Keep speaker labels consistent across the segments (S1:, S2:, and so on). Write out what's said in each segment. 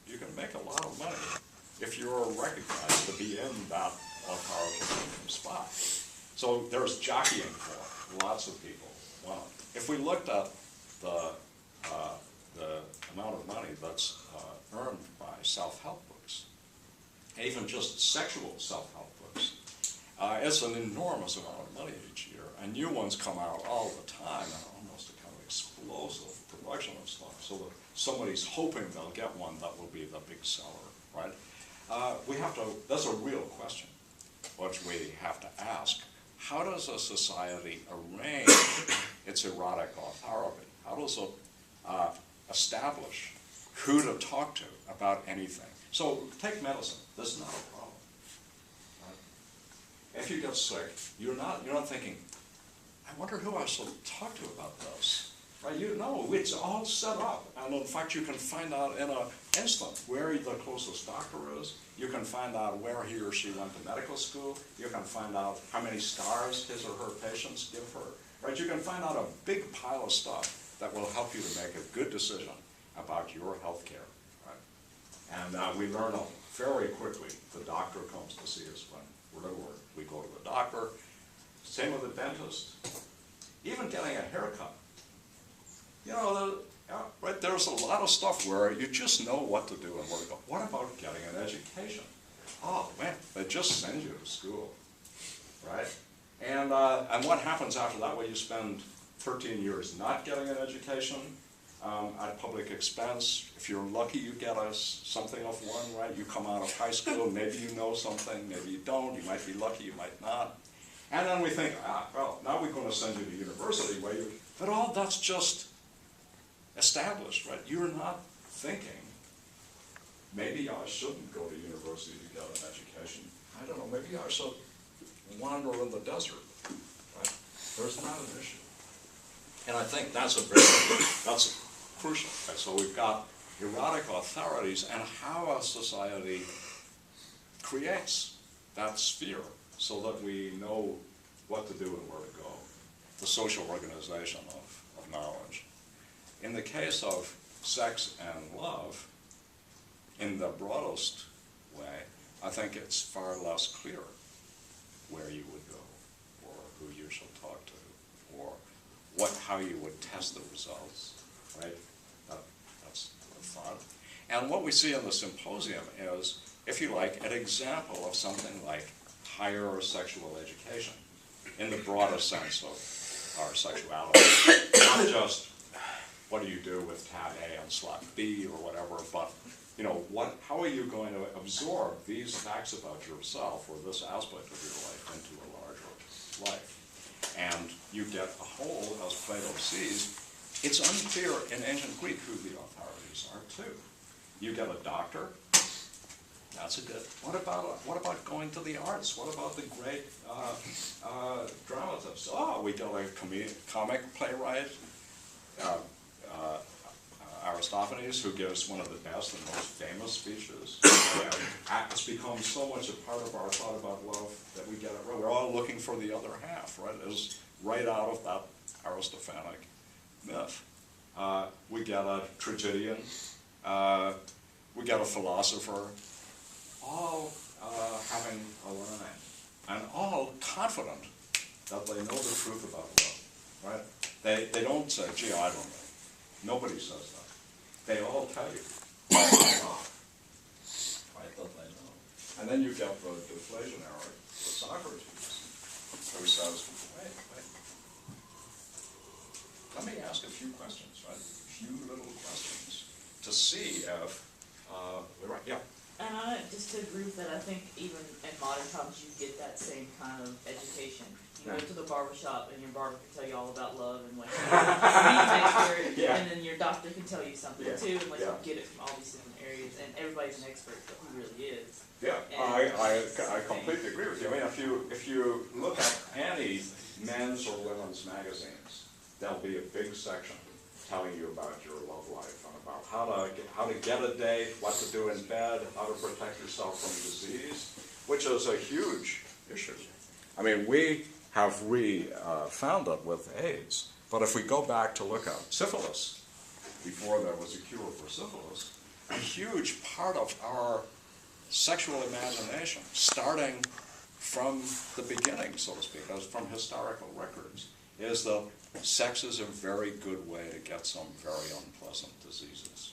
S1: you can make a lot of money if you're recognized to be in that authoritative spot. So there's jockeying for lots of people. Well, if we looked at the amount of money that's earned by self-help books, even just sexual self-help books, it's an enormous amount of money each year, and new ones come out all the time, and almost a kind of explosive production of stuff, so that somebody's hoping they'll get one that will be the big seller, right? That's a real question, which we have to ask. How does a society arrange its erotic authority? How does it establish who to talk to about anything? So take medicine. This is not a problem. Right? If you get sick, you're not thinking, I wonder who I should talk to about this. Right? You know, it's all set up. And in fact, you can find out in an instant where the closest doctor is. You can find out where he or she went to medical school. You can find out how many stars his or her patients give her. Right? You can find out a big pile of stuff that will help you to make a good decision about your health care. Right? And we learn very quickly the doctor comes to see us when we're at work. We go to the doctor. Same with the dentist. Even getting a haircut. You know, right, there's a lot of stuff where you just know what to do and where to go. What about getting an education? Oh, man, they just send you to school, right? And what happens after that? Well, you spend 13 years not getting an education at public expense. If you're lucky, you get something of one, right? You come out of high school, maybe you know something, maybe you don't. You might be lucky, you might not. And then we think, well, now we're going to send you to university, but all that's just established, right? You're not thinking, maybe I shouldn't go to university to get an education. I don't know, maybe I should wander in the desert, right? There's not an issue. And I think that's crucial. Right? So we've got erotic authorities and how a society creates that sphere so that we know what to do and where to go. The social organization of knowledge. In the case of sex and love, in the broadest way, I think it's far less clear where you would go, or who you should talk to, or how you would test the results, right? That's the thought. And what we see in the symposium is, if you like, an example of something like higher sexual education, in the broadest sense of our sexuality, not just what do you do with tab A and slot B or whatever, but you know, how are you going to absorb these facts about yourself or this aspect of your life into a larger life? And you get a whole, as Plato sees, it's unclear in ancient Greek who the authorities are too. You get a doctor, that's a good. What about going to the arts? What about the great dramatists? Oh, we get a comic playwright, Aristophanes, who gives one of the best and most famous speeches. It's become so much a part of our thought about love that we get it right. We're all looking for the other half, right? It's right out of that Aristophanic myth. We get a tragedian, we get a philosopher, all having a line, and all confident that they know the truth about love, right? They don't say, gee, I don't know. Nobody says that. They all tell you. Right, that they know. And then you get the deflationary, the Socrates, who says, wait. Let me ask a few questions, right? A few little questions to see if we're right. Yeah.
S2: And just to agree with that, I think even in modern times you get that same kind of education. You go to the barbershop and your barber can tell you all about love and like and then your doctor can tell you something too, and like you get it from all these different areas, and everybody's an expert at who really is.
S1: Yeah, I completely agree with you. I mean, if you look at any men's or women's magazines, there'll be a big section telling you about your love life and about how to get a date, what to do in bed, how to protect yourself from disease, which is a huge issue. I mean, we have found it with AIDS, but if we go back to look at syphilis, before there was a cure for syphilis, a huge part of our sexual imagination, starting from the beginning, so to speak, as from historical records, is that sex is a very good way to get some very unpleasant diseases.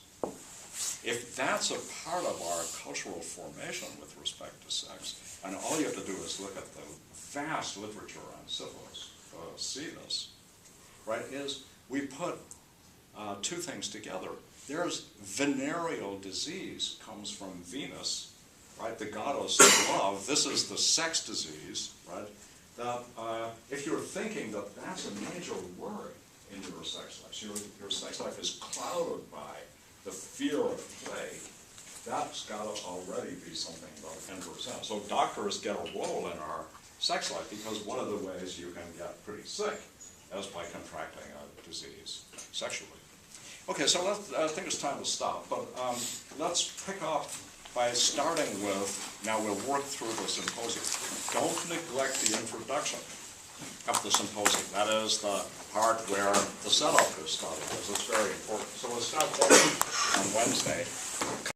S1: If that's a part of our cultural formation with respect to sex, and all you have to do is look at the vast literature on syphilis, see this, right, is we put two things together. There's venereal disease, comes from Venus, right, the goddess of love. This is the sex disease, right? That if you're thinking that that's a major worry in your sex life, your sex life is clouded by the fear of plague, that's got to already be something about 10%. So doctors get a role in our sex life because one of the ways you can get pretty sick is by contracting a disease sexually. Okay, so I think it's time to stop, but let's pick up by starting with, now we'll work through the symposium. Don't neglect the introduction of the symposium. That is the part where the setup is started, because it's very important. So we'll start there on Wednesday.